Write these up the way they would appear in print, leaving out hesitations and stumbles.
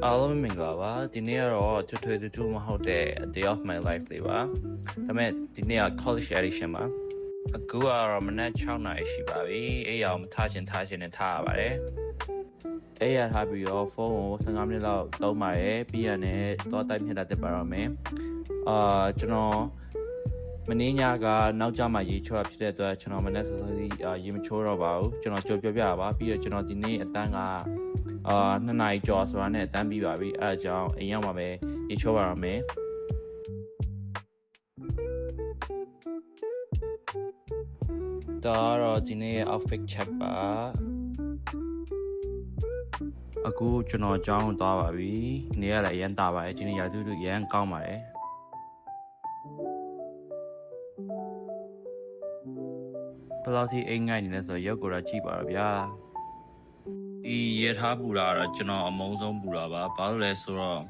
အားလုံးမင်္ဂလာပါဒီနေ့ကတော့ထွေထွေတူမဟုတ်တဲ့ A Day of My Life လေးပါဒါပေမဲ့ဒီနေ့က college edition ပါအခုကတော့မနက်6နာရီရှိပါပြီအဲ့ရအောင်ထားရှင်နဲ့ထားရပါတယ်အဲ့ရထားပြီးတော့ဖုန်းကို15မိနစ်လောက်သုံးပါတယ်ပြီးရနဲ့တော့တိုက်မြတ်တက်ပါတော့မယ်ကျွန်တော်မင်းညကနောက်ကျမှရေချိုးဖြစ်တဲ့အတွက်ကျွန်တော်မနေ့စောစောစီရေမချိုးတော့ပါဘူးကျွန်တော်ကြိုပြောပြပါပြီးတော့ကျွန်တော်ဒီနေ့အတန်းက2နာရီကျော်ဆိုတာနဲ့အတန်းပြီးပါပြီအဲအကြောင်းအိမ်ရောက်မှာပဲရေချိုးပါရမယ်ဒါတော့ဒီနေ့ outfit check ပါအခုကျွန်တော်အကြောင်းသွားပါပြီနေရလည်းရမ်းတာပါတယ်ဒီနေ့ရာသီဥတုရမ်းကောင်းပါတယ်ဘယ်လောက်ထိအိမ်ငိုက်နေလဲဆိုတော့ရုပ်ကိုယ်တော့ကြည့်ပါတော့ဗျာဒီရထားပူတာတော့ကျွန်တော်အမုန်းဆုံးပူတာပါဘာလို့လဲဆိုတော့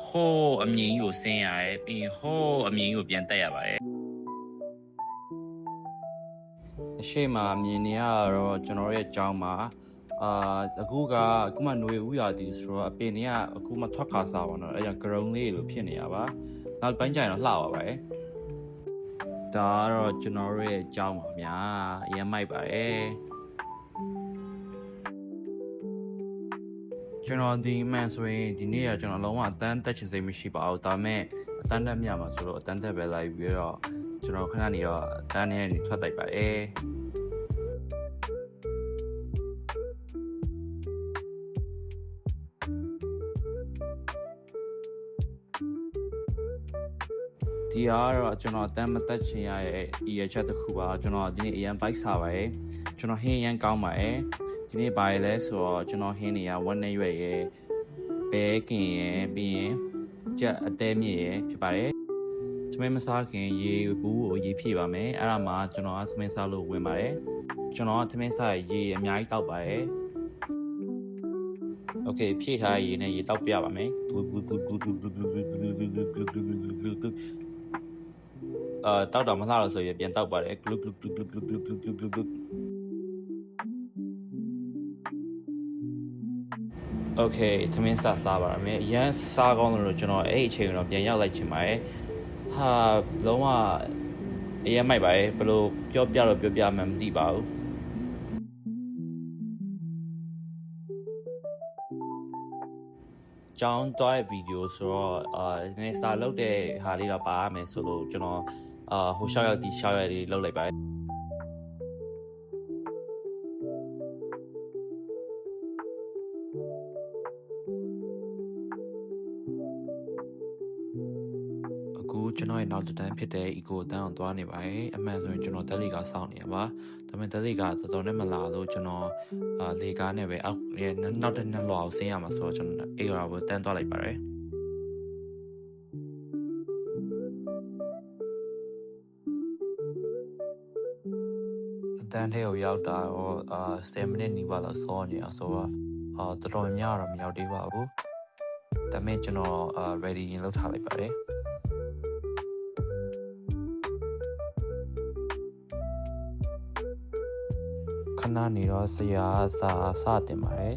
ဟိုးအမြင်ကြီးကိုဆင်းရတယ်ပြီးရင်ဟိုးအမြင်ကြီးကိုပြန်တက်ရပါတယ်အရှိမမြင်နေရတော့ကျွန်တော်ရဲ့အကြောင်းမှာအခုမှຫນွေဥရာသီဆိုတော့အပင်တွေကအခုမှထွက်ခါစားပါတော့အဲကြောင့်ဂရုံလေးလိုဖြစ်နေရပါနောက်ပိုင်းကျရင်တော့လှပါပါတယ်ဒါကတော့ကျွန်တော်ရဲ့အကြောင်းပါဗျာအရင်မိုက်ပါတယ်ကျွန်တော်ဒီမှန်ဆိုရင်ဒီနေ့ကကျွန်တော်လုံးဝအတန်းတက်ချင်စိတ်မရှိပါဘူးဒါပေမဲ့အတန်းတက်မြမှာဆိုတော့အတန်းတက်ပဲလိုက်ပြီးတော့ကျွန်တော်ခဏနေတော့အတန်းနဲ့ထွက်တိုက်ပါတယ်ဒီကတော့ကျွန်တော်အတန်းမတက်ချင်ရတဲ့ဒီရချက်တစ်ခုပါကျွန်တော်ဒီနေ့အရန်ဘိုက်စားပါတယ်ကျွန်တော်ဟင်းရန်ကောင်းပါတယ်ဒီနေ့ဘာလဲဆိုတော့ကျွန်တော်ဟင်းနေရဝက်နဲ့ရွက်ရယ်ပဲကင်ရယ်ပြီးရင်ကြက်အသေးမြင့်ရယ်ဖြစ်ပါတယ်သမင်းမစားခင်ရေဘူးကိုရေဖြည့်ပါမယ်အဲ့ဒါမှကျွန်တော်သမင်းစားလို့ဝင်ပါတယ်ကျွန်တော်သမင်းစားရေအများကြီးတောက်ပါတယ်โอเคဖြည့်ထားရေနဲ့ရေတောက်ပြပါမယ်တောက်တော့မလှတော့ဆိုရင်ပြန်တောက်ပါတယ်ဂလုဂလုဂလုဂလုဂလုဂလုဂလုဂလုโอเคသမင်းစားပါရမယ်အရန်စားကောင်းလို့ကျွန်တော်အဲ့အချိန်တော့ပြန်ရောက်လိုက်ချင်ပါတယ်ဟာလုံးဝအရန်မိုက်ပါတယ်ဘယ်လိုပြောပြမှမသိပါဘူးကျောင်းသွားတဲ့ဗီဒီယိုဆိုတော့နည်းစာလုပ်တဲ့ဟာလေးတော့ပါရမယ်ဆိုလို့ကျွန်တော်ဟိုရှောက်ရောက်ဒီရှောက်ရလေးလုပ်လိုက်ပါတယ်အခုကျွန်တော်ရဲ့နောက်တစ်တန်းဖြစ်တဲ့ eco တန်းအောင်သွားနေပါတယ်အမှန်ဆိုရင်ကျွန်တော်တက်လီကစောင့်နေရပါဒါပေမဲ့တက်လီကတော်တော်နဲ့မလာလို့ကျွန်တော်လေကားနဲ့ပဲအောက်နောက်တစ်နှစ်လောက်ဆင်းရမှာဆိုတော့ကျွန်တော်အေးရာကိုတန်းသွားလိုက်ပါတယ်တန်းထဲကိုရောက်တာတော့10မိနစ်နီးပါးလောက်စောနေအောင်ဆိုတော့တော်တော်များတော့မရောက်သေးပါဘူးဒါပေမဲ့ကျွန်တော်ready ရင်လုပ်ထားလိုက်ပါတယ်ခဏနေတော့ဆရာစတင်ပါတယ်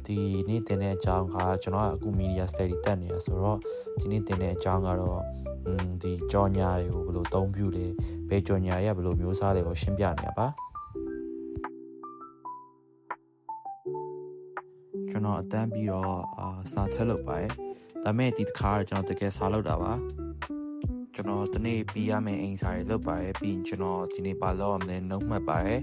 ဒီနေ့တင်တဲ့အကြောင်းကကျွန်တော်အခု media study တက်နေရဆိုတော့ဒီနေ့တင်တဲ့အကြောင်းကတော့ဒီကြော်ညာတွေကိုဘယ်လိုသုံးပြုလဲဘယ်ကြော်ညာတွေကဘယ်လိုမျိုးစားလဲကိုရှင်းပြနေရပါကျွန်တော်အတန်းပြီးတော့စာထက်လုပ်ပါတယ်ဒါပေမဲ့ဒီတစ်ခါတော့ကျွန်တော်တကယ်စာလုပ်တာပါကျွန်တော်ဒီနေ့ပြီးရမယ့်အိမ်စာတွေလုပ်ပါတယ်ပြီးရင်ကျွန်တော်ဒီနေ့ပါလုပ်ရမယ်နှုတ်မှတ်ပါတယ်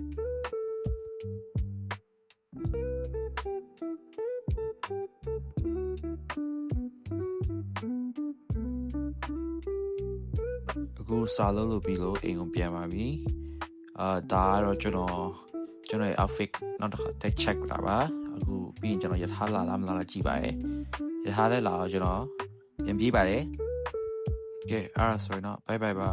အခုစာလုပ်ပြီးလို့အိမ်ကိုပြန်ပါပြီဒါကတော့ကျွန်တော်ရဲ့ outfit နောက်တစ်ခါ check တာပါအခုပြီးရင်ကျွန်တော်ရထားလာလားမလားကြည့်ပါရယ်ရထားလဲလာတော့ကျွန်တော်ပြန်ပြေးပါတယ်ကဲအဲ့ဒါဆိုရင်တော့ bye bye ပါ